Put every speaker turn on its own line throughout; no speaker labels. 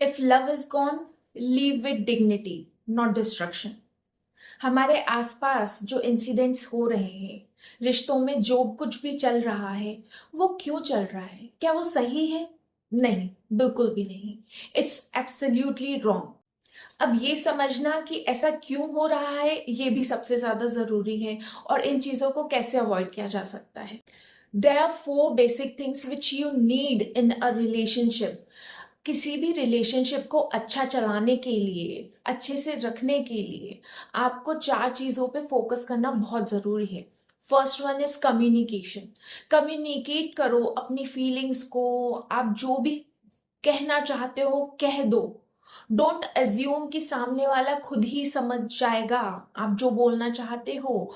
If love is gone, leave with dignity, not destruction. हमारे आसपास जो इंसिडेंट्स हो रहे हैं, रिश्तों में जो कुछ भी चल रहा है, वो क्यों चल रहा है? क्या वो सही है? नहीं, बिल्कुल भी नहीं। It's absolutely wrong. अब ये समझना कि ऐसा क्यों हो रहा है, ये भी सबसे ज्यादा जरूरी है। और इन चीजों को कैसे अवॉइड किया जा सकता है? There are 4 basic things which you need in a relationship. किसी भी रिलेशनशिप को अच्छा चलाने के लिए, अच्छे से रखने के लिए आपको 4 चीजों पे फोकस करना बहुत जरूरी है। First one is communication. Communicate करो अपनी फीलिंग्स को। आप जो भी कहना चाहते हो कह दो। डोंट अज्यूम कि सामने वाला खुद ही समझ जाएगा आप जो बोलना चाहते हो।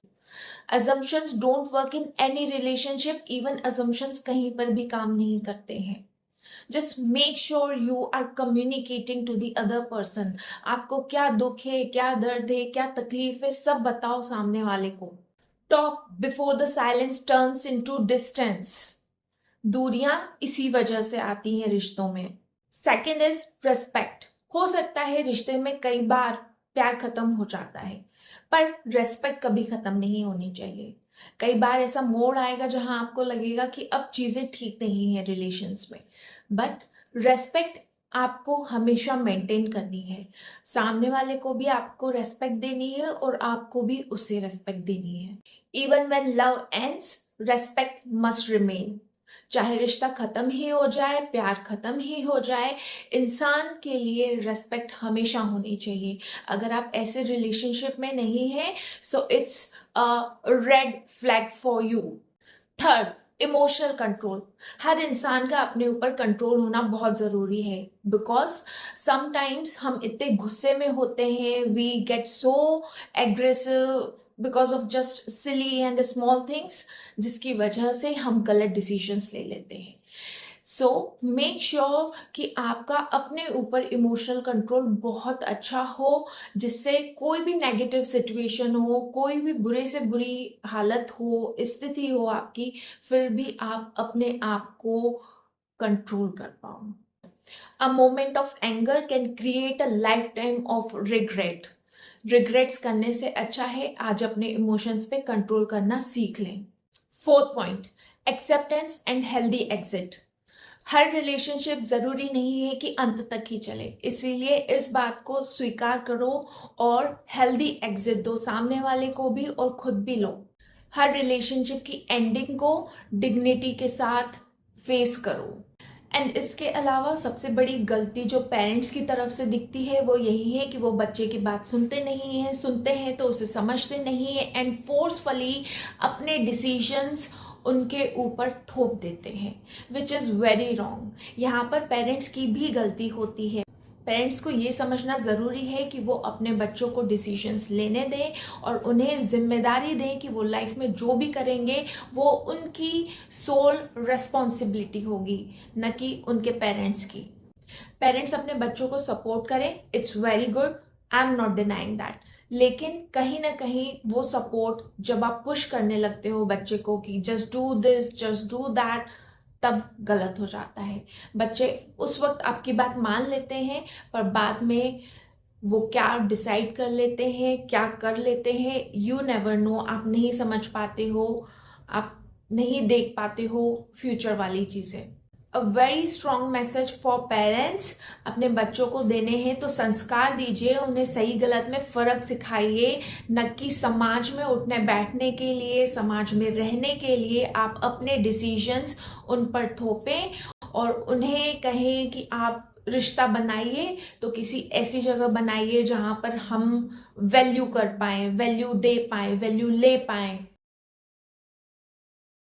assumptions don't work in any relationship, even assumptions कहीं पर भी काम नहीं करते हैं। Just make sure you are communicating to the other person. आपको क्या दुख है, क्या दर्द है, क्या तकलीफ है, सब बताओ सामने वाले को। Talk before the silence turns into distance. दूरियां इसी वजह से आती हैं रिश्तों में। Second is respect. हो सकता है रिश्ते में कई बार प्यार खत्म हो जाता है, पर रेस्पेक्ट कभी खत्म नहीं होनी चाहिए। कई बार ऐसा मोड़ आएगा जहां आपको लगेगा कि अब चीजें ठीक नहीं है रिलेशंस में, बट रेस्पेक्ट आपको हमेशा मेंटेन करनी है। सामने वाले को भी आपको रेस्पेक्ट देनी है और आपको भी उसे रेस्पेक्ट देनी है। Even when love ends, respect must remain. चाहे रिश्ता खत्म ही हो जाए, प्यार खत्म ही हो जाए, इंसान के लिए रेस्पेक्ट हमेशा होनी चाहिए। अगर आप ऐसे रिलेशनशिप में नहीं हैं, so it's a red flag for you. Third, emotional control. हर इंसान का अपने ऊपर कंट्रोल होना बहुत जरूरी है, बिकॉज समटाइम्स हम इतने गुस्से में होते हैं, we get so aggressive because of just silly and small things, जिसकी वजह से हम गलत डिसीजंस ले लेते हैं। सो मेक श्योर कि आपका अपने ऊपर इमोशनल कंट्रोल बहुत अच्छा हो, जिससे कोई भी नेगेटिव सिचुएशन हो, कोई भी बुरे से बुरी हालत हो, स्थिति हो आपकी, फिर भी आप अपने आप को कंट्रोल कर पाओ। A moment of anger can create a life time of regret. Regrets करने से अच्छा है आज अपने इमोशंस पे कंट्रोल करना सीख लें। Fourth point, acceptance and healthy exit. Her relationship जरूरी नहीं है कि अंत तक ही चले, इसीलिए इस बात को स्वीकार करो और हेल्दी एग्जिट दो, सामने वाले को भी और खुद भी लो। हर रिलेशनशिप की एंडिंग को डिग्निटी के साथ फेस करो। एंड इसके अलावा सबसे बड़ी गलती जो पेरेंट्स की तरफ से दिखती है वो यही है कि वो बच्चे की बात सुनते नहीं हैं, सुनते हैं तो उसे समझते नहीं है एंड फोर्सफुली अपने डिसीजंस उनके ऊपर थोप देते हैं, विच इज़ वेरी रॉन्ग। यहाँ पर पेरेंट्स की भी गलती होती है। पेरेंट्स को ये समझना ज़रूरी है कि वो अपने बच्चों को डिसीजंस लेने दें और उन्हें जिम्मेदारी दें कि वो लाइफ में जो भी करेंगे वो उनकी सोल रिस्पॉन्सिबिलिटी होगी, न कि उनके पेरेंट्स की। पेरेंट्स अपने बच्चों को सपोर्ट करें, it's very good, I am not denying that. लेकिन कहीं ना कहीं वो सपोर्ट जब आप पुश करने लगते हो बच्चे को कि just do this, just do that, तब गलत हो जाता है। बच्चे उस वक्त आपकी बात मान लेते हैं, पर बाद में वो क्या डिसाइड कर लेते हैं, क्या कर लेते हैं, यू नेवर नो। आप नहीं समझ पाते हो, आप नहीं देख पाते हो फ्यूचर वाली चीज़ें। A very strong message for parents, अपने बच्चों को देने हैं तो संस्कार दीजिए, उन्हें सही गलत में फ़र्क सिखाइए, न कि समाज में उठने बैठने के लिए, समाज में रहने के लिए आप अपने डिसीजंस उन पर थोपें और उन्हें कहें कि आप रिश्ता बनाइए तो किसी ऐसी जगह बनाइए जहाँ पर हम वैल्यू कर पाएँ, वैल्यू दे पाएँ, वैल्यू ले पाएँ।